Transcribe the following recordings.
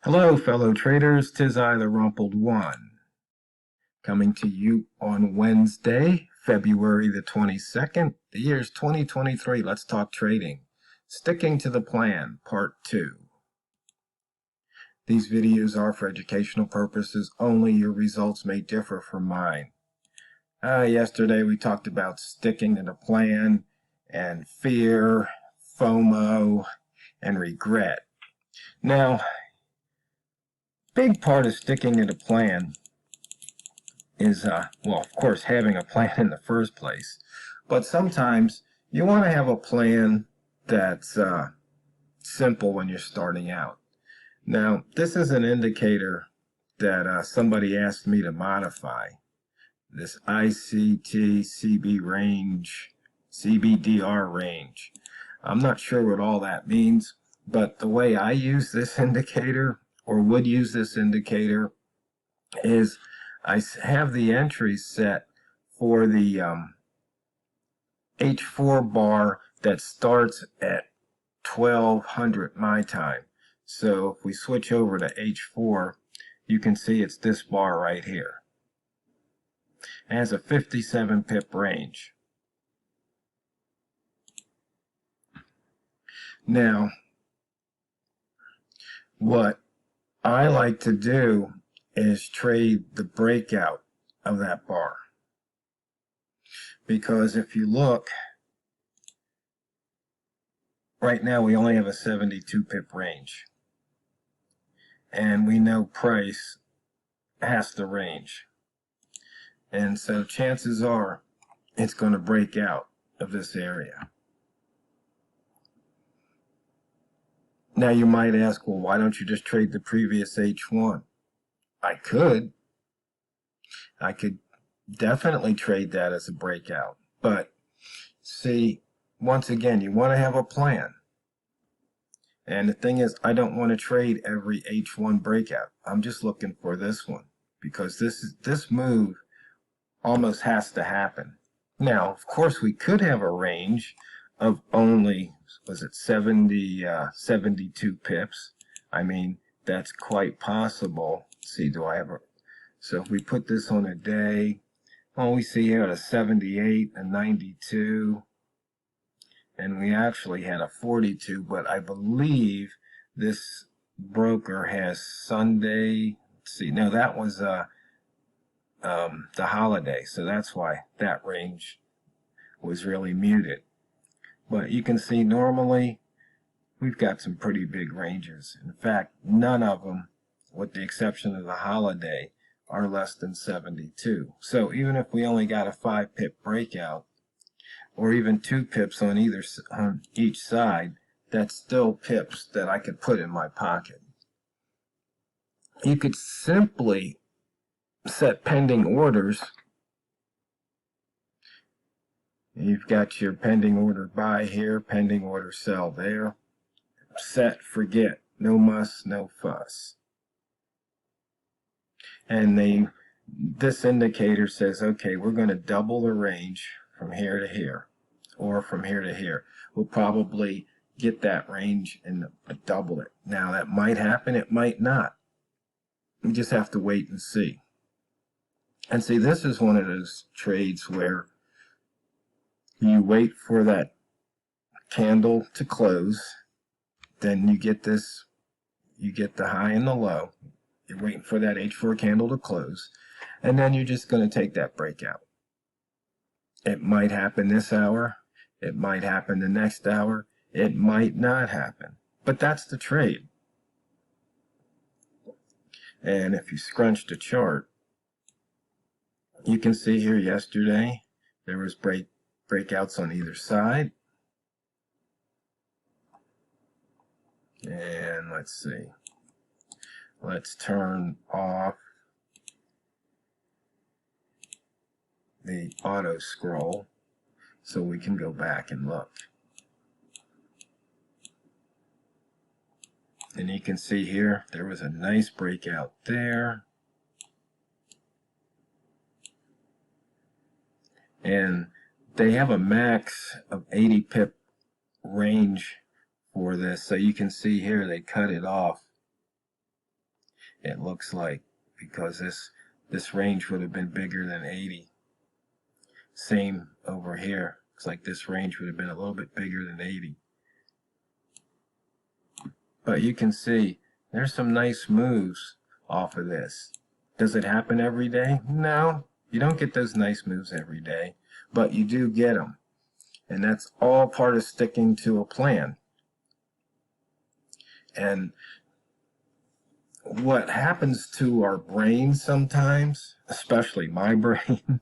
Hello, fellow traders. 'Tis I, TheRumpledOne, coming to you on Wednesday, February the 22nd. The year's 2023. Let's talk trading. Sticking to the plan, part 2. These videos are for educational purposes only. Your results may differ from mine. Yesterday we talked about sticking to the plan and fear, FOMO, and regret. Now, big part of sticking to the plan is, well, of course, having a plan in the first place. But sometimes you want to have a plan that's simple when you're starting out. Now, this is an indicator that somebody asked me to modify. This ICT CB range, CBDR range. I'm not sure what all that means, but the way I use this indicator, or would use this indicator, is I have the entries set for the H4 bar that starts at 1200 my time. So if we switch over to H4, you can see it's this bar right here. It has a 57 pip range. Now, what I like to do is trade the breakout of that bar. Because if you look, right now we only have a 72 pip range. And we know price has the range. And so chances are it's going to break out of this area. Now you might ask, well, why don't you just trade the previous H1? I could definitely trade that as a breakout. But see, once again, you want to have a plan. And the thing is, I don't want to trade every H1 breakout. I'm just looking for this one because this move almost has to happen. Now, of course, we could have a range of only, was it 72 pips? I mean, that's quite possible. Let's see, do I have a, so if we put this on a day, well, we see here a 78, a 92, and we actually had a 42, but I believe this broker has Sunday. Let's see, no, that was the holiday, so that's why that range was really muted. But you can see normally we've got some pretty big ranges. In fact, none of them, with the exception of the holiday, are less than 72. So even if we only got a 5 pip breakout, or even 2 pips on each side, that's still pips that I could put in my pocket. You could simply set pending orders. You've got your pending order buy here, pending order sell there. Set, forget, no muss, no fuss. And this indicator says, okay, we're going to double the range from here to here, or from here to here. We'll probably get that range and double it. Now, that might happen, it might not. We just have to wait and see. And see, this is one of those trades where you wait for that candle to close, then you get this, you get the high and the low. You're waiting for that H4 candle to close, and then you're just going to take that breakout. It might happen this hour, it might happen the next hour, it might not happen, but that's the trade. And if you scrunch the chart, you can see here yesterday there was breakouts on either side. And let's see. Let's turn off the auto scroll so we can go back and look. And you can see here there was a nice breakout there. And they have a max of 80 pip range for this. So you can see here they cut it off it looks like, because this range would have been bigger than 80. Same over here. Looks like this range would have been a little bit bigger than 80. But you can see there's some nice moves off of this. Does it happen every day? No, you don't get those nice moves every day, but you do get them. And that's all part of sticking to a plan. And what happens to our brain sometimes, especially my brain,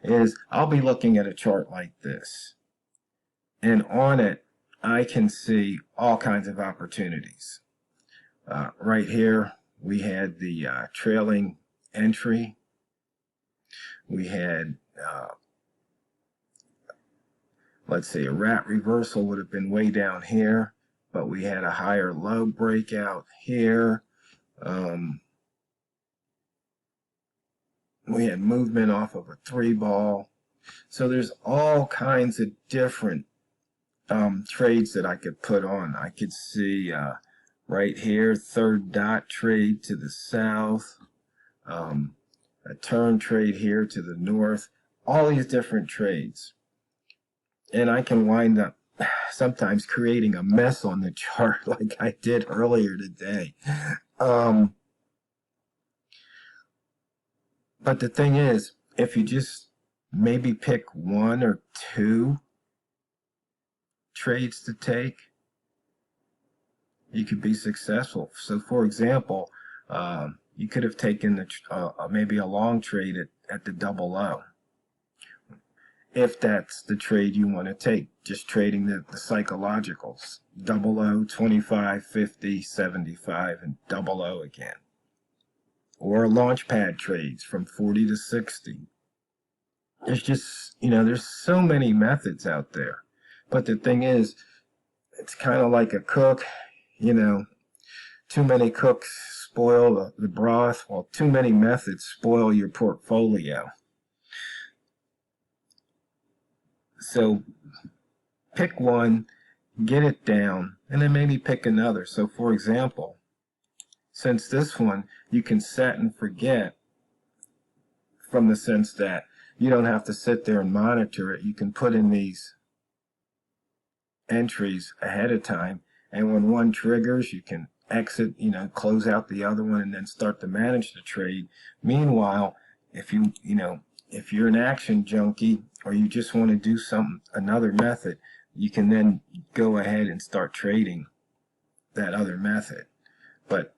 is I'll be looking at a chart like this. And on it, I can see all kinds of opportunities. Right here, we had the trailing entry. We had, let's see, a rat reversal would have been way down here, but we had a higher low breakout here. We had movement off of a 3-ball. So there's all kinds of different trades that I could put on. I could see right here, third dot trade to the south, a turn trade here to the north, all these different trades. And I can wind up sometimes creating a mess on the chart like I did earlier today. But the thing is, if you just maybe pick 1 or 2 trades to take, you could be successful. So for example, you could have taken the, maybe a long trade at the double O, if that's the trade you want to take, just trading the psychologicals, double O, 25, 50, 75, and double O again. Or launch pad trades from 40 to 60. There's just, there's so many methods out there. But the thing is, it's kind of like a cook, too many cooks spoil the broth, while too many methods spoil your portfolio. So pick one, get it down, and then maybe pick another. So for example, since this one you can set and forget, from the sense that you don't have to sit there and monitor it, you can put in these entries ahead of time, and when one triggers you can exit, close out the other one and then start to manage the trade. Meanwhile, if you're an action junkie or you just want to do another method, you can then go ahead and start trading that other method. But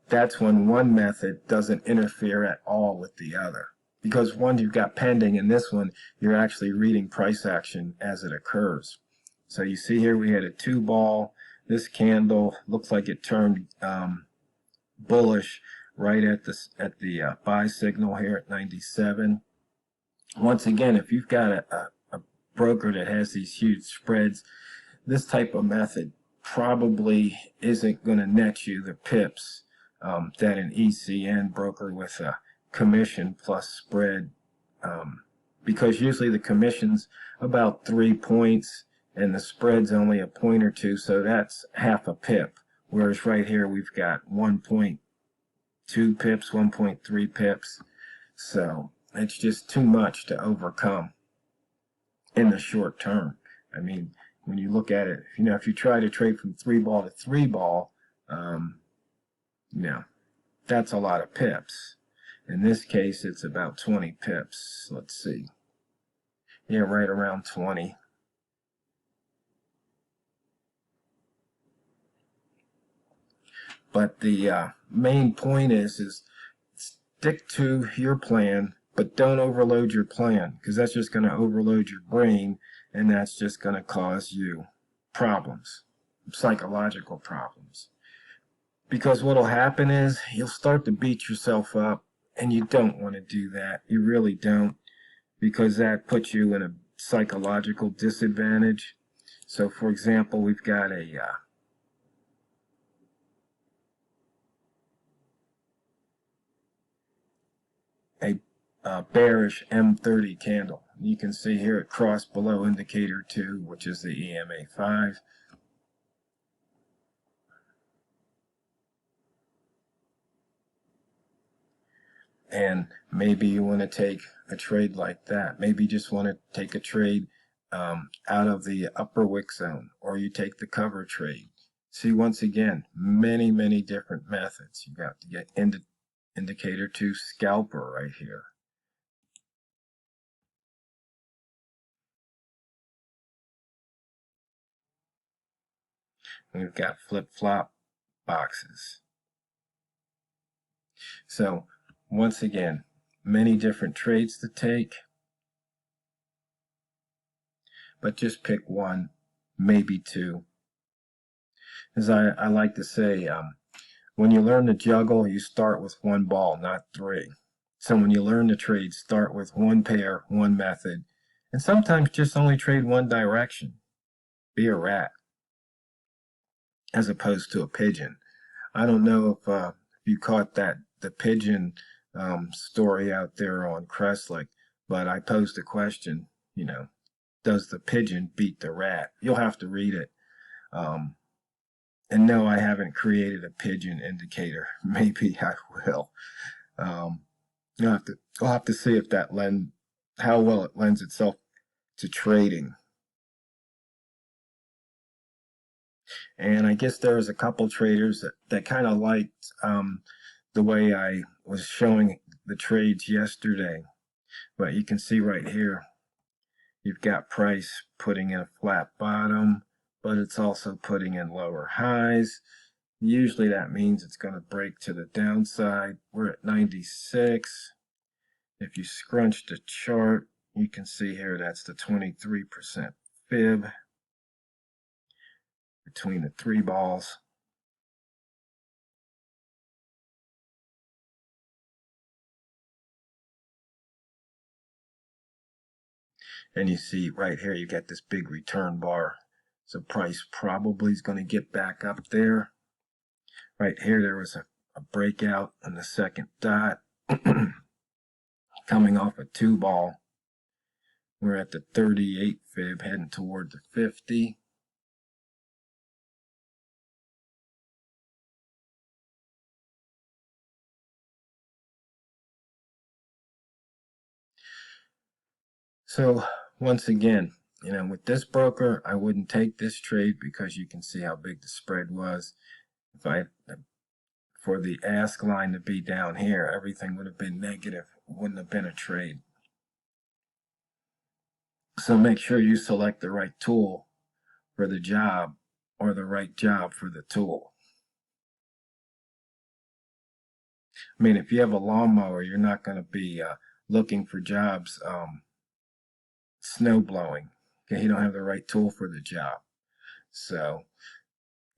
that's when one method doesn't interfere at all with the other, because one you've got pending, and this one you're actually reading price action as it occurs. So you see here we had a 2-ball. This candle looks like it turned bullish right at the buy signal here at 97. Once again, if you've got a broker that has these huge spreads, this type of method probably isn't going to net you the pips that an ECN broker with a commission plus spread, because usually the commission's about 3 points and the spread's only a point or two, so that's half a pip. Whereas right here we've got 1.2 pips, 1.3 pips. So it's just too much to overcome in the short term. I mean, when you look at it, if you try to trade from 3-ball to 3-ball, that's a lot of pips. In this case, it's about 20 pips. Let's see. Yeah, right around 20. But the main point is stick to your plan, but don't overload your plan, because that's just going to overload your brain, and that's just going to cause you problems, psychological problems. Because what will happen is you'll start to beat yourself up, and you don't want to do that. You really don't, because that puts you in a psychological disadvantage. So for example, we've got a bearish M30 candle. You can see here it crossed below indicator 2, which is the EMA 5. And maybe you want to take a trade like that. Maybe you just want to take a trade out of the upper wick zone, or you take the cover trade. See, once again, many different methods. You got to get indicator to scalper right here. We've got flip-flop boxes. So once again, many different trades to take, but just pick one, maybe two. As I like to say, when you learn to juggle, you start with one ball, not three. So when you learn to trade, start with one pair, one method, and sometimes just only trade one direction. Be a rat, as opposed to a pigeon. I don't know if you caught the pigeon story out there on Crestlick, but I posed a question, does the pigeon beat the rat? You'll have to read it. And no, I haven't created a pigeon indicator. Maybe I will. I'll have to see if how well it lends itself to trading. And I guess there was a couple traders that kind of liked the way I was showing the trades yesterday. But you can see right here, you've got price putting in a flat bottom, but it's also putting in lower highs. Usually that means it's going to break to the downside. We're at 96. If you scrunch the chart, you can see here that's the 23% fib between the three balls. And you see right here, you get this big return bar. So price probably is going to get back up there. Right here, there was a breakout on the second dot coming off a two ball. We're at the 38 fib heading toward the 50. So once again, with this broker, I wouldn't take this trade because you can see how big the spread was. For the ask line to be down here, everything would have been negative. It wouldn't have been a trade. So make sure you select the right tool for the job or the right job for the tool. I mean, if you have a lawnmower, you're not going to be looking for jobs snow blowing. Okay, you don't have the right tool for the job. So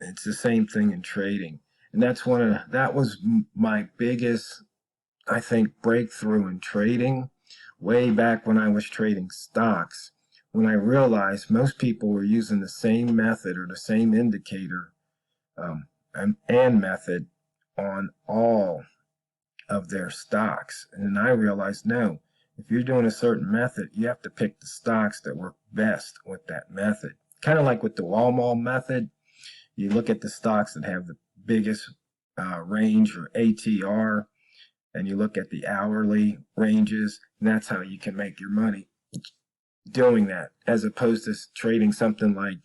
it's the same thing in trading. And that was my biggest, I think, breakthrough in trading way back when I was trading stocks, when I realized most people were using the same method or the same indicator and method on all of their stocks. And then I realized, no, if you're doing a certain method, you have to pick the stocks that work best with that method. Kind of like with the Walmart method, you look at the stocks that have the biggest range or ATR, and you look at the hourly ranges, and that's how you can make your money doing that, as opposed to trading something like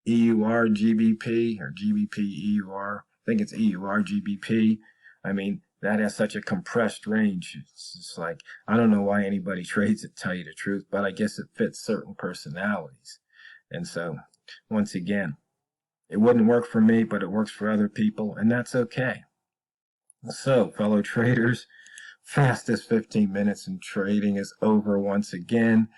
EUR GBP or GBP EUR. I think it's EUR GBP. I mean, that has such a compressed range. It's just like, I don't know why anybody trades it, tell you the truth, but I guess it fits certain personalities. And so, once again, it wouldn't work for me, but it works for other people, and that's okay. So, fellow traders, fastest 15 minutes in trading is over once again.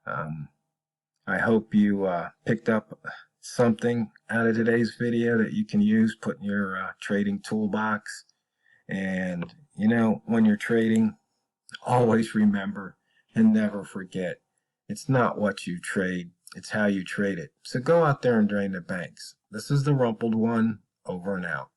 I hope you picked up something out of today's video that you can use, put in your trading toolbox. And, when you're trading, always remember and never forget, it's not what you trade, it's how you trade it. So go out there and drain the banks. This is TheRumpledOne, over and out.